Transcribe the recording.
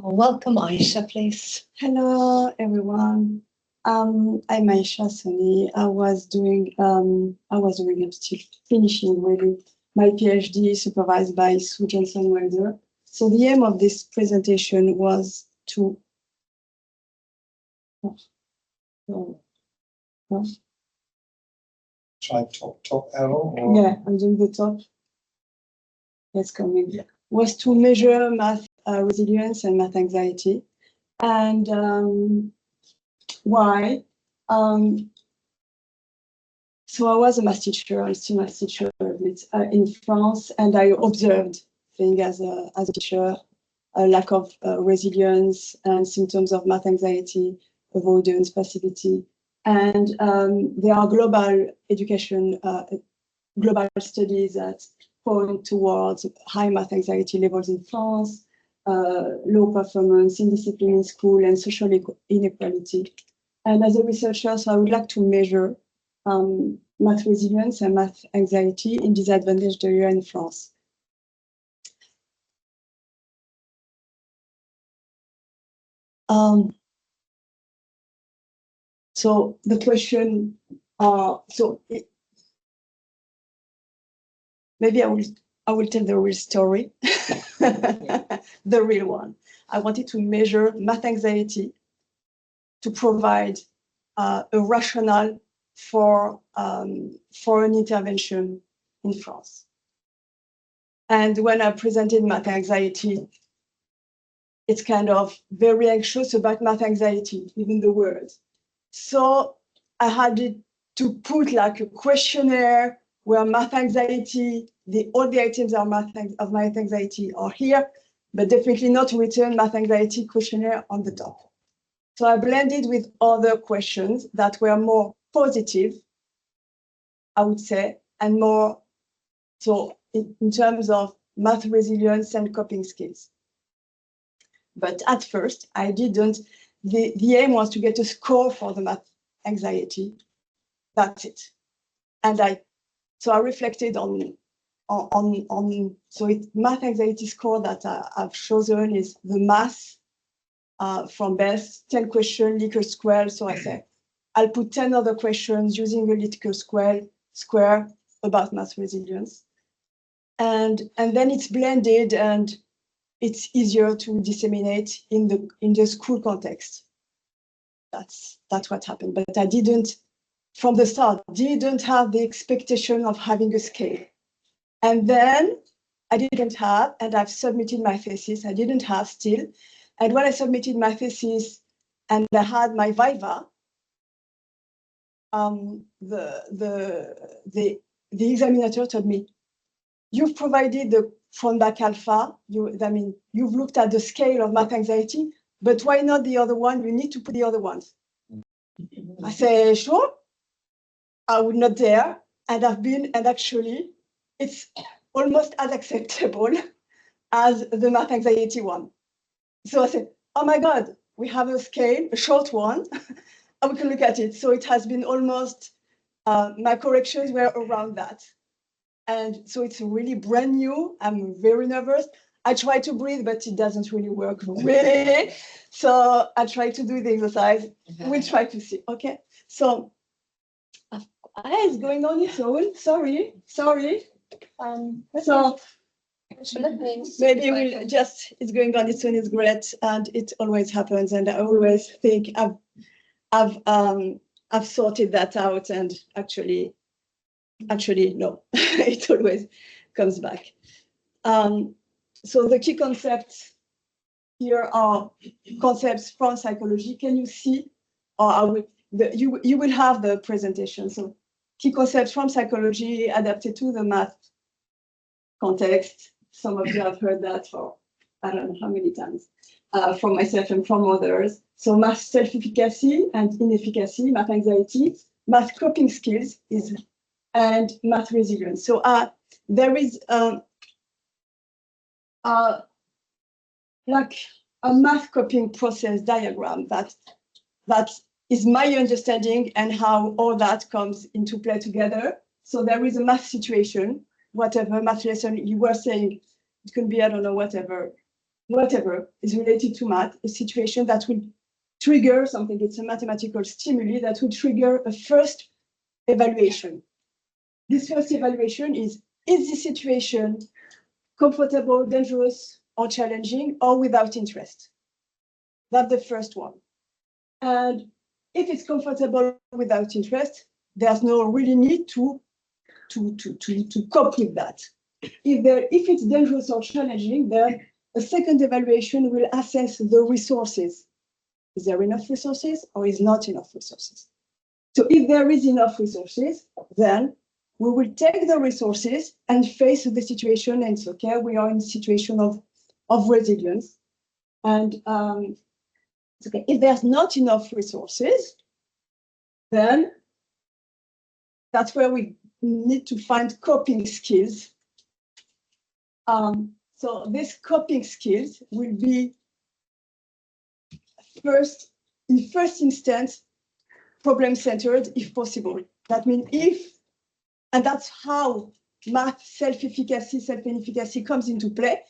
Welcome, Aicha, please. Hello, everyone. I'm Aicha, Sonni. I'm still finishing really my PhD supervised by Sue Johnson-Welder. So the aim of this presentation was to Try top arrow or yeah, I'm doing the top. It's coming. Yeah. Was to measure math resilience and math anxiety. And why? So I was a math teacher, I'm still a math teacher in France, and I observed things as a teacher, a lack of resilience and symptoms of math anxiety, avoidance, passivity. And there are global education, global studies that point towards high math anxiety levels in France, low performance, indiscipline in school, and social inequality. And as a researcher, so I would like to measure math resilience and math anxiety in disadvantaged areas in France. So the question, maybe I will tell the real story, the real one. I wanted to measure math anxiety to provide a rationale for an intervention in France. And when I presented math anxiety, it's kind of very anxious about math anxiety, even the word. So I had to put like a questionnaire where math anxiety, all the items of math anxiety are here, but definitely not written math anxiety questionnaire on the top. So I blended with other questions that were more positive, I would say, and more so in terms of math resilience and coping skills. But at first, I didn't. The aim was to get a score for the math anxiety. That's it. And I reflected on math anxiety score that I've chosen is the math from Betz, 10 questions, Likert square. So I said, I'll put 10 other questions using a Likert square about math resilience. And then it's blended and it's easier to disseminate in the school context. That's what happened. But I didn't, from the start, didn't have the expectation of having a scale. And then I didn't have, and I've submitted my thesis, I didn't have still. And when I submitted my thesis and I had my viva, the examiner told me, you've provided the front-back alpha, you've looked at the scale of math anxiety, but why not the other one? You need to put the other ones. I say, sure, I would not dare. And actually, it's almost as acceptable as the math anxiety one. So I said, oh my God, we have a scale, a short one, and we can look at it. So it has been almost, my corrections were around that. And so it's really brand new. I'm very nervous. I try to breathe, but it doesn't really work really. So I try to do the exercise. We'll try to see, okay? So it's going on its own, sorry. So maybe we'll just, it's going on its own, it's great, and it always happens. And I always think I've sorted that out, and actually no, it always comes back. So the key concepts here are concepts from psychology. Can you see, or you will have the presentation. So key concepts from psychology adapted to the math context. Some of you have heard that for I don't know how many times, from myself and from others. So math self-efficacy and inefficacy, math anxiety, math coping skills and math resilience. So there is like a math coping process diagram that is my understanding and how all that comes into play together. So there is a math situation, whatever math lesson you were saying, it could be, I don't know, whatever, whatever is related to math, a situation that will trigger something. It's a mathematical stimuli that will trigger a first evaluation. This first evaluation is the situation comfortable, dangerous, or challenging, or without interest? That's the first one. And if it's comfortable without interest, there's no really need to cope with that. If it's dangerous or challenging, then a second evaluation will assess the resources. Is there enough resources or is not enough resources? So if there is enough resources, then we will take the resources and face the situation, and it's okay, we are in a situation of resilience. And it's okay. If there's not enough resources, then that's where we need to find coping skills. So these coping skills will be in first instance, problem-centered if possible. That means and that's how math self-efficacy, self-inefficacy comes into play.